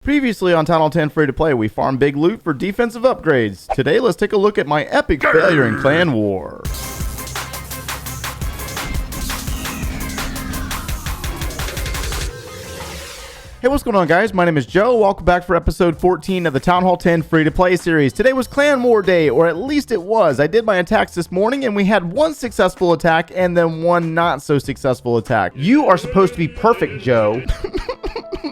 Previously on Town Hall 10 Free to Play, we farmed big loot for defensive upgrades. Today, let's take a look at my epic failure in Clan War. Hey, what's going on, guys? My name is Joe. Welcome back for episode 14 of the Town Hall 10 Free to Play series. Today was Clan War Day, or at least it was. I did my attacks this morning, and we had one successful attack and then one not so successful attack. You are supposed to be perfect, Joe.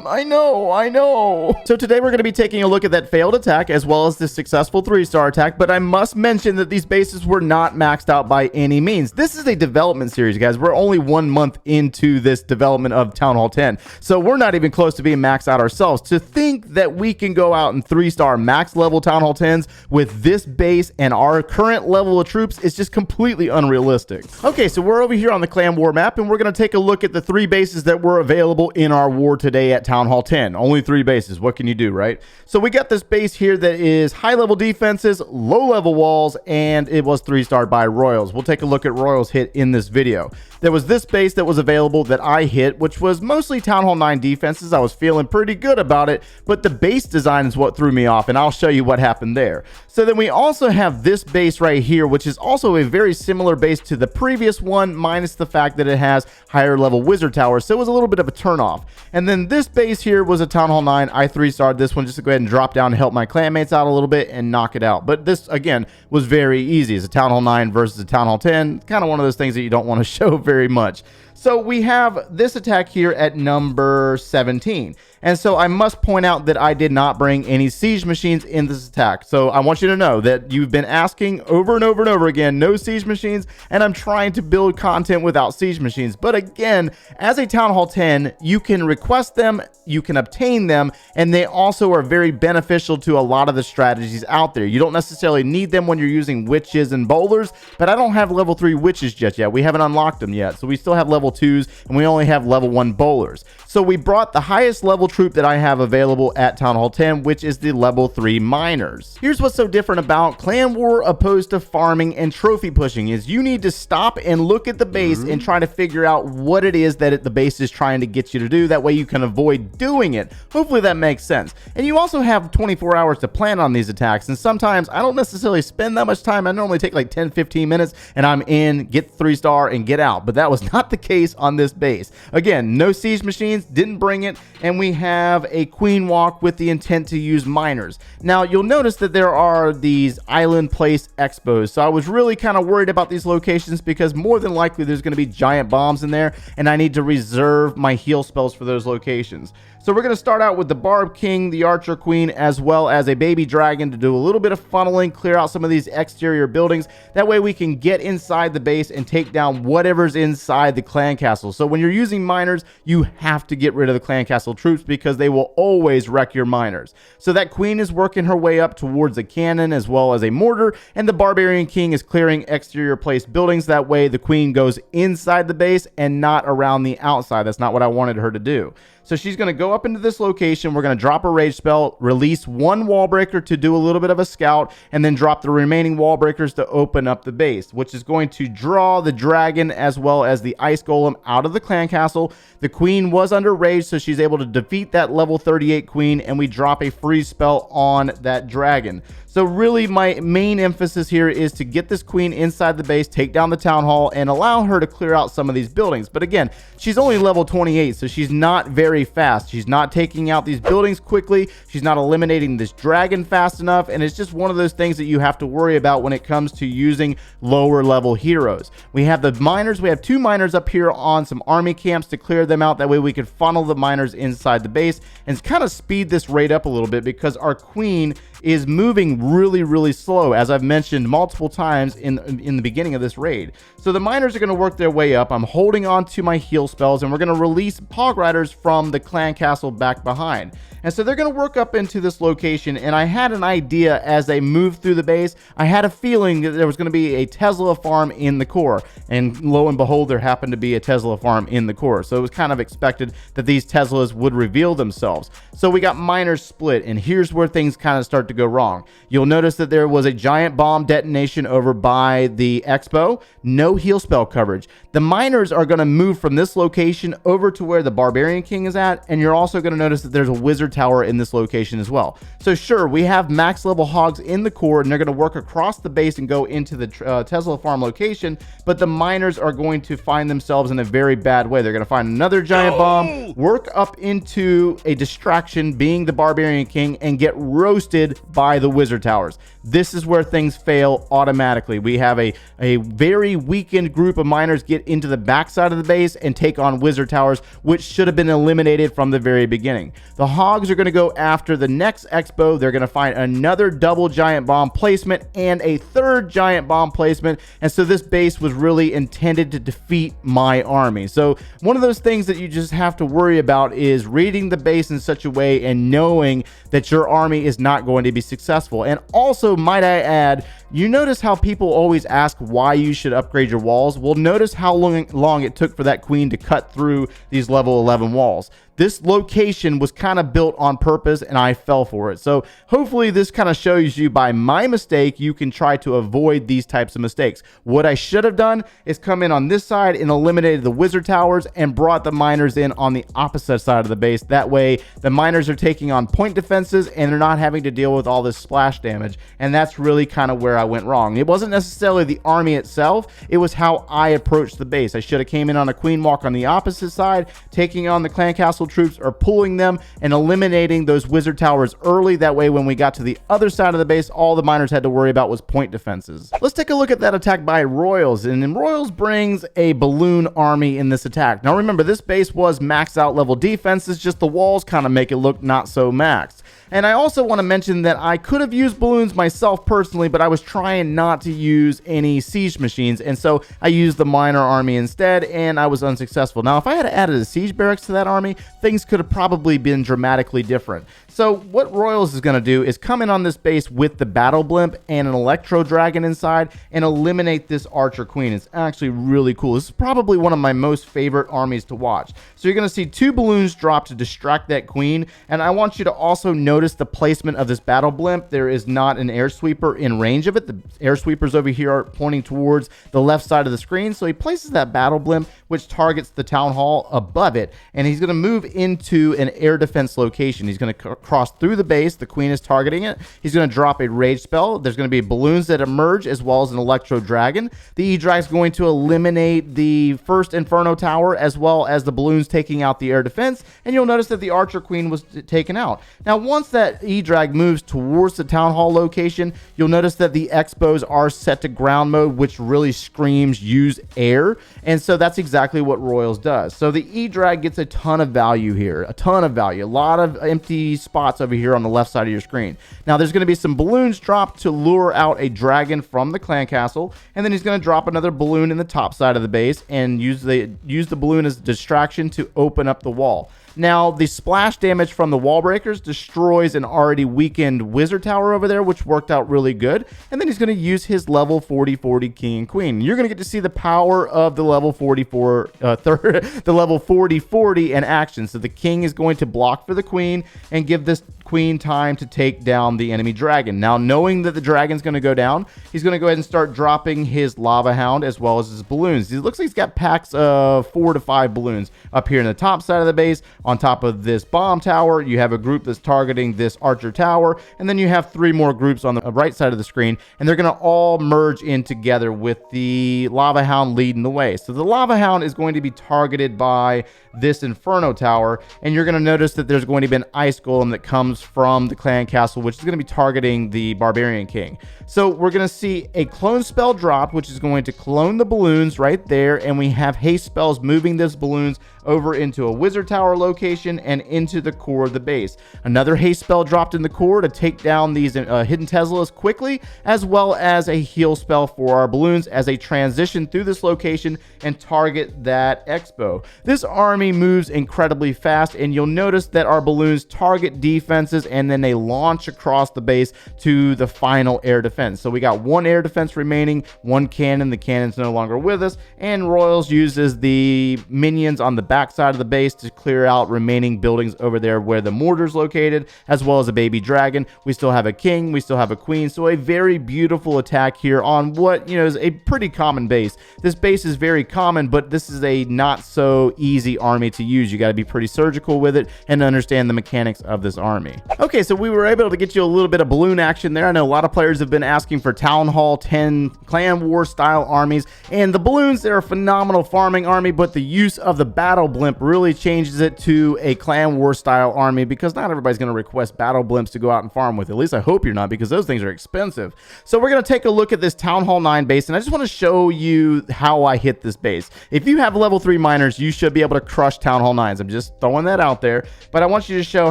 I know. So today we're going to be taking a look at that failed attack as well as the successful 3-star attack, but I must mention that these bases were not maxed out by any means. This is a development series, guys. We're only 1 month into this development of Town Hall 10, so we're not even close to being maxed out ourselves. To think that we can go out and 3-star max level Town Hall 10s with this base and our current level of troops is just completely unrealistic. Okay, so we're over here on the Clan War map, and we're going to take a look at the 3 bases that were available in our war today at Town Hall 10. Only 3 bases. What can you do, right? So we got this base here that is high level defenses, low level walls, and it was 3-starred by Royals. We'll take a look at Royals hit in this video. There was this base that was available that I hit, which was mostly Town Hall 9 defenses. I was feeling pretty good about it, but the base design is what threw me off, and I'll show you what happened there. So then we also have this base right here, which is also a very similar base to the previous one, minus the fact that it has higher level wizard towers, so it was a little bit of a turnoff. And then this base here was a Town Hall 9. I 3-starred this one just to go ahead and drop down and help my clanmates out a little bit and knock it out. But this, again, was very easy. It's a Town Hall 9 versus a Town Hall 10. Kind of one of those things that you don't want to show very much. So we have this attack here at number 17. And so I must point out that I did not bring any siege machines in this attack. So I want you to know that you've been asking over and over and over again, no siege machines, and I'm trying to build content without siege machines. But again, as a Town Hall 10, you can request them, you can obtain them, and they also are very beneficial to a lot of the strategies out there. You don't necessarily need them when you're using witches and bowlers, but I don't have level 3 witches just yet. We haven't unlocked them yet. So we still have level 2s, and we only have level 1 bowlers. So we brought the highest level troop that I have available at Town Hall 10, which is the level 3 miners. Here's what's so different about Clan War opposed to farming and trophy pushing is you need to stop and look at the base and try to figure out what it is that the base is trying to get you to do. That way you can avoid doing it. Hopefully that makes sense. And you also have 24 hours to plan on these attacks, and sometimes I don't necessarily spend that much time. I normally take like 10-15 minutes and I'm in, get 3-star and get out, but that was not the case on this base. Again, no siege machines, didn't bring it, and we have a queen walk with the intent to use miners. Now you'll notice that there are these island place expos, so I was really kind of worried about these locations because more than likely there's going to be giant bombs in there, and I need to reserve my heal spells for those locations. So we're going to start out with the Barb King, the Archer Queen, as well as a baby dragon to do a little bit of funneling, clear out some of these exterior buildings. That way we can get inside the base and take down whatever's inside the clan castle. So when you're using miners, you have to get rid of the clan castle troops because they will always wreck your miners. So that queen is working her way up towards a cannon as well as a mortar, and the Barbarian King is clearing exterior place buildings. That way the queen goes inside the base and not around the outside. That's not what I wanted her to do. So she's going to go up into this location. We're going to drop a rage spell, release 1 wall breaker to do a little bit of a scout, and then drop the remaining wall breakers to open up the base, which is going to draw the dragon as well as the ice golem out of the clan castle. The queen was under rage, so she's able to defeat that level 38 queen, and we drop a freeze spell on that dragon. So really my main emphasis here is to get this queen inside the base, take down the town hall, and allow her to clear out some of these buildings. But again, she's only level 28, so she's not very fast. She's not taking out these buildings quickly. She's not eliminating this dragon fast enough, and it's just one of those things that you have to worry about when it comes to using lower level heroes. We have the miners. We have 2 miners up here on some army camps to clear them out. That way we can funnel the miners inside the base and kind of speed this rate up a little bit because our queen is moving really slow, as I've mentioned multiple times in the beginning of this raid. So the miners are going to work their way up. I'm holding on to my heal spells, and we're going to release hog riders from the clan castle back behind. And so they're going to work up into this location, and I had an idea as they moved through the base. I had a feeling that there was going to be a Tesla farm in the core, and lo and behold, there happened to be a Tesla farm in the core. So it was kind of expected that these Teslas would reveal themselves. So we got miners split, and here's where things kind of start start to go wrong. You'll notice that there was a giant bomb detonation over by the Expo. No heal spell coverage. The miners are going to move from this location over to where the Barbarian King is at, and you're also going to notice that there's a Wizard Tower in this location as well. So sure, we have max level hogs in the core, and they're going to work across the base and go into the Tesla farm location, but the miners are going to find themselves in a very bad way. They're going to find another giant bomb, work up into a distraction, being the Barbarian King, and get roasted by the Wizard Towers. This is where things fail automatically. We have a very weakened group of miners get into the backside of the base and take on Wizard Towers, which should have been eliminated from the very beginning. The hogs are going to go after the next Expo. They're going to find another double giant bomb placement and a third giant bomb placement, and so this base was really intended to defeat my army. So one of those things that you just have to worry about is reading the base in such a way and knowing that your army is not going to be successful. And also, might I add, you notice how people always ask why you should upgrade your walls? Well, notice how long it took for that queen to cut through these level 11 walls. This location was kind of built on purpose, and I fell for it. So hopefully this kind of shows you by my mistake, you can try to avoid these types of mistakes. What I should have done is come in on this side and eliminated the Wizard Towers and brought the miners in on the opposite side of the base. That way the miners are taking on point defenses and they're not having to deal with all this splash damage. And that's really kind of where I went wrong. It wasn't necessarily the army itself, it was how I approached the base. I should have came in on a queen walk on the opposite side, taking on the clan castle troops or pulling them and eliminating those Wizard Towers early. That way when we got to the other side of the base, all the miners had to worry about was point defenses. Let's take a look at that attack by Royals, and then Royals brings a balloon army in this attack. Now remember, this base was maxed out level defenses, just the walls kind of make it look not so maxed. And I also want to mention that I could have used balloons myself personally, but I was trying not to use any siege machines, and so I used the miner army instead, and I was unsuccessful. Now, if I had added a siege barracks to that army, things could have probably been dramatically different. So what Royals is going to do is come in on this base with the battle blimp and an electro dragon inside and eliminate this archer queen. It's actually really cool. This is probably one of my most favorite armies to watch. So you're going to see 2 balloons drop to distract that queen, and I want you to also notice the placement of this battle blimp. There is not an air sweeper in range of it. The air sweepers over here are pointing towards the left side of the screen, so he places that battle blimp which targets the town hall above it, and he's going to move into an air defense location. He's going to cross through the base. The queen is targeting it. He's going to drop a rage spell. There's going to be balloons that emerge as well as an electro dragon. The E-Drag is going to eliminate the first Inferno Tower as well as the balloons taking out the air defense, and you'll notice that the archer queen was taken out. Now once that E-Drag moves towards the town hall location, you'll notice that the Expos are set to ground mode, which really screams use air, and so that's exactly what Royals does. So the E-Drag gets a ton of value here, a ton of value, a lot of empty spots over here on the left side of your screen. Now there's going to be some balloons dropped to lure out a dragon from the clan castle, and then he's going to drop another balloon in the top side of the base and use the balloon as a distraction to open up the wall. Now, the splash damage from the wall breakers destroys an already weakened Wizard Tower over there, which worked out really good. And then he's going to use his level 40-40 King and Queen. You're going to get to see the power of the level 40-40 in action. So the King is going to block for the Queen and give this Queen time to take down the enemy dragon. Now, knowing that the dragon's going to go down, he's going to go ahead and start dropping his Lava Hound as well as his balloons. It looks like he's got packs of 4 to 5 balloons up here in the top side of the base. On top of this bomb tower, you have a group that's targeting this archer tower, and then you have 3 more groups on the right side of the screen, and they're going to all merge in together with the Lava Hound leading the way. So the Lava Hound is going to be targeted by this Inferno Tower, and you're going to notice that there's going to be an Ice Golem that comes from the clan castle, which is going to be targeting the Barbarian King. So we're going to see a clone spell drop, which is going to clone the balloons right there, and we have haste spells moving those balloons over into a Wizard Tower location and into the core of the base. Another haste spell dropped in the core to take down these hidden Teslas quickly, as well as a heal spell for our balloons as they transition through this location and target that Expo. This army moves incredibly fast, and you'll notice that our balloons target defense defenses, and then they launch across the base to the final air defense. So we got one air defense remaining, one cannon. The cannon's no longer with us, and Royals uses the minions on the back side of the base to clear out remaining buildings over there where the mortar's located, as well as a baby dragon. We still have a king, we still have a queen, so a very beautiful attack here on what, you know, is a pretty common base. This base is very common, but this is a not so easy army to use. You got to be pretty surgical with it and understand the mechanics of this army. Okay, so we were able to get you a little bit of balloon action there. I know a lot of players have been asking for Town Hall 10 Clan War style armies, and the balloons, they're a phenomenal farming army, but the use of the battle blimp really changes it to a Clan War style army, because not everybody's going to request battle blimps to go out and farm with. At least I hope you're not, because those things are expensive. So we're going to take a look at this Town Hall 9 base, and I just want to show you how I hit this base. If you have level 3 miners, you should be able to crush Town Hall 9s. I'm just throwing that out there, but I want you to show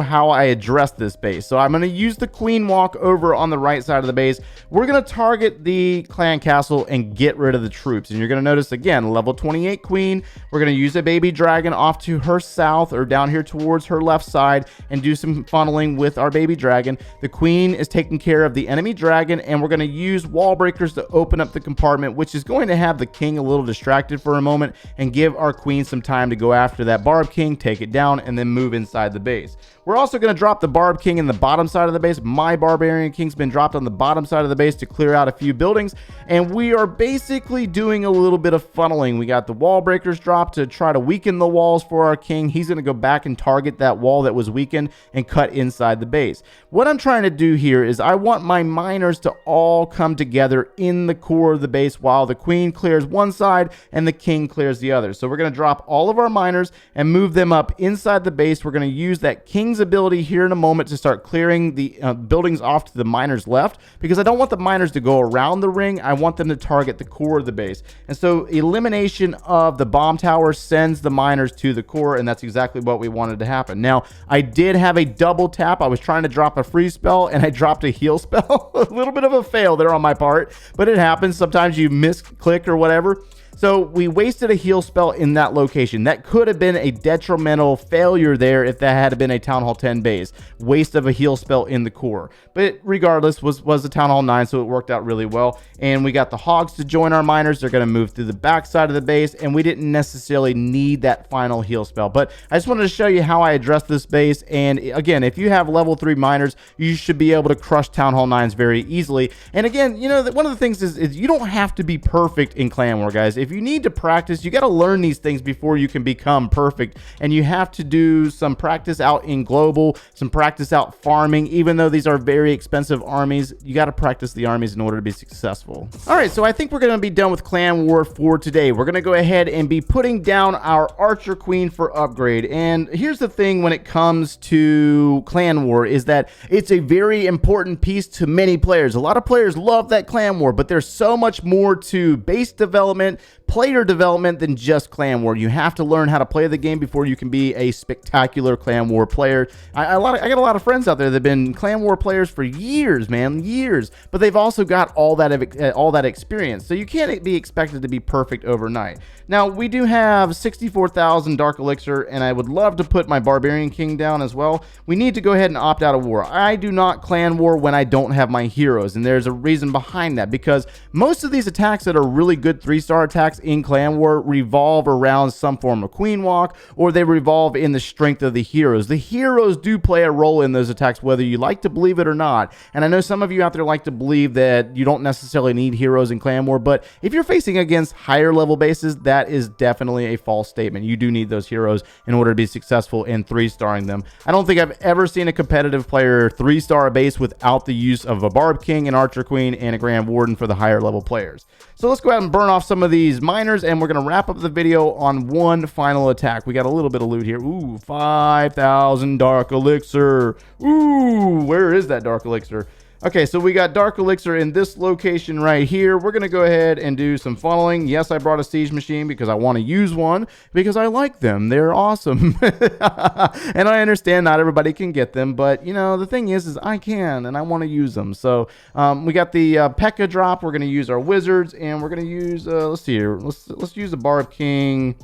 how I address this base. So I'm going to use the queen walk over on the right side of the base. We're going to target the clan castle and get rid of the troops, and you're going to notice again, level 28 queen. We're going to use a baby dragon off to her south, or down here towards her left side, and do some funneling with our baby dragon. The queen is taking care of the enemy dragon, and we're going to use wall breakers to open up the compartment, which is going to have the king a little distracted for a moment and give our queen some time to go after that barb king, take it down, and then move inside the base. We're also going to drop the barb king in the bottom side of the base. My barbarian king's been dropped on the bottom side of the base to clear out a few buildings, and we are basically doing a little bit of funneling. We got the wall breakers dropped to try to weaken the walls for our king. He's going to go back and target that wall that was weakened and cut inside the base. What I'm trying to do here is I want my miners to all come together in the core of the base while the queen clears one side and the king clears the other. So we're going to drop all of our miners and move them up inside the base. We're going to use that king's ability here in a moment to start clearing the buildings off to the miners left, because I don't want the miners to go around the ring. I want them to target the core of the base. And so elimination of the bomb tower sends the miners to the core, and that's exactly what we wanted to happen. Now, I did have a double tap. I was trying to drop a free spell and I dropped a heal spell. A little bit of a fail there on my part, but it happens. Sometimes you misclick or whatever. So we wasted a heal spell in that location. That could have been a detrimental failure there if that had been a Town Hall 10 base. Waste of a heal spell in the core. But regardless, was a Town Hall 9, so it worked out really well. And we got the hogs to join our miners. They're going to move through the back side of the base, and we didn't necessarily need that final heal spell. But I just wanted to show you how I addressed this base. And again, if you have level 3 miners, you should be able to crush Town Hall 9s very easily. And again, you know, one of the things is you don't have to be perfect in Clan War, guys. If you need to practice, you got to learn these things before you can become perfect, and you have to do some practice out in global, some practice out farming. Even though these are very expensive armies, you got to practice the armies in order to be successful. All right, so I think we're going to be done with Clan War for today. We're going to go ahead and be putting down our Archer Queen for upgrade. And here's the thing when it comes to Clan War is that it's a very important piece to many players. A lot of players love that Clan War, but there's so much more to base development, player development than just Clan War. You have to learn how to play the game before you can be a spectacular Clan War player. I got a lot of friends out there that have been Clan War players for years, man, years, but they've also got all that experience. So you can't be expected to be perfect overnight. Now, we do have 64,000 Dark Elixir, and I would love to put my Barbarian King down as well. We need to go ahead and opt out of war. I do not Clan War when I don't have my heroes, and there's a reason behind that, because most of these attacks that are really good 3-star attacks in Clan War revolve around some form of queen walk, or they revolve in the strength of the heroes. The heroes do play a role in those attacks, whether you like to believe it or not. And I know some of you out there like to believe that you don't necessarily need heroes in Clan War, but if you're facing against higher level bases, that is definitely a false statement. You do need those heroes in order to be successful in 3-starring them. I don't think I've ever seen a competitive player 3-star a base without the use of a Barb King, an Archer Queen, and a Grand Warden for the higher level players. So let's go ahead and burn off some of these miners, and we're going to wrap up the video on one final attack. We got a little bit of loot here. Ooh, 5,000 Dark Elixir. Ooh, where is that Dark Elixir? Okay, so we got Dark Elixir in this location right here. We're going to go ahead and do some funneling. Yes, I brought a siege machine because I want to use one because I like them. They're awesome. And I understand not everybody can get them, but you know, the thing is I can and I want to use them. So we got the P.E.K.K.A drop. We're going to use our wizards, and we're going to use, let's see here. Let's use the Barb King.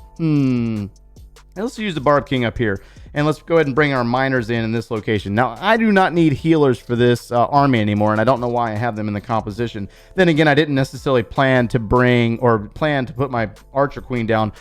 Let's use the Barb King up here. And let's go ahead and bring our miners in this location. Now, I do not need healers for this army anymore, and I don't know why I have them in the composition. Then again, I didn't necessarily plan to put my archer queen down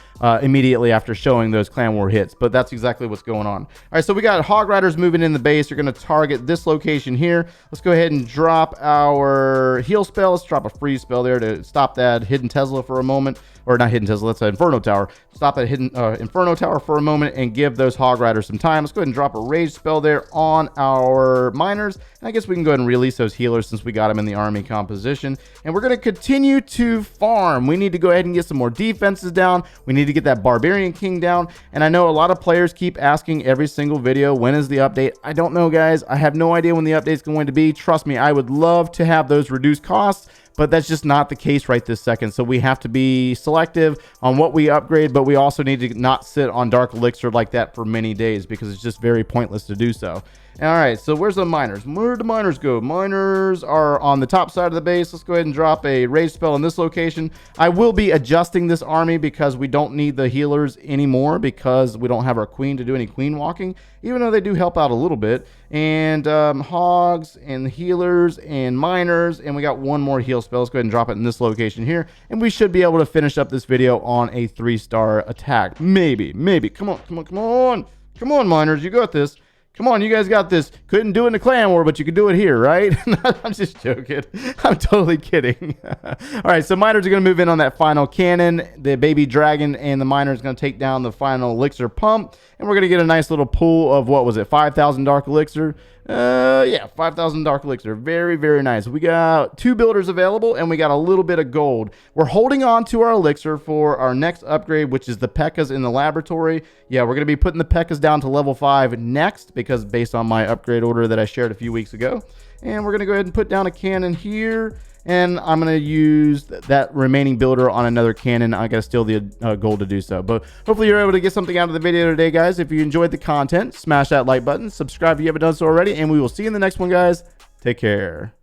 immediately after showing those clan war hits, but that's exactly what's going on. All right, so we got hog riders moving in the base. You're going to target this location here. Let's go ahead and drop our heal spell. Let's drop a freeze spell there to stop that hidden Tesla for a moment. Or not hidden Tesla, that's an Inferno Tower. Stop that hidden Inferno Tower for a moment and give those hog riders some time. Let's go ahead and drop a rage spell there on our miners. And I guess we can go ahead and release those healers since we got them in the army composition. And we're going to continue to farm. We need to go ahead and get some more defenses down. We need to get that Barbarian King down. And I know a lot of players keep asking every single video, when is the update? I don't know, guys. I have no idea when the update's going to be. Trust me, I would love to have those reduced costs, but that's just not the case right this second. So we have to be selective on what we upgrade, but we also need to not sit on Dark Elixir like that for many days because it's just very pointless to do so. All right, so where's the miners? Where'd the miners go? Miners are on the top side of the base. Let's go ahead and drop a rage spell in this location. I will be adjusting this army because we don't need the healers anymore because we don't have our queen to do any queen walking, even though they do help out a little bit. And hogs and healers and miners, and we got one more heal spell. Let's go ahead and drop it in this location here, and we should be able to finish up this video on a 3-star attack. Maybe. Come on, miners, you got this. Come on, you guys got this. Couldn't do it in the clan war, but you could do it here, right? I'm just joking. I'm totally kidding. All right, so miners are going to move in on that final cannon. The baby dragon and the miner is going to take down the final elixir pump. And we're going to get a nice little pool of, what was it, 5,000 dark elixir? Yeah, 5,000 dark elixir. Very, very nice. We got 2 builders available, and we got a little bit of gold. We're holding on to our elixir for our next upgrade, which is the P.E.K.K.A.s in the laboratory. Yeah, we're going to be putting the P.E.K.K.A.s down to level 5 next, because based on my upgrade order that I shared a few weeks ago. And we're going to go ahead and put down a cannon here. And I'm going to use that remaining builder on another cannon. I got to steal the gold to do so. But hopefully you're able to get something out of the video today, guys. If you enjoyed the content, smash that like button. Subscribe if you haven't done so already. And we will see you in the next one, guys. Take care.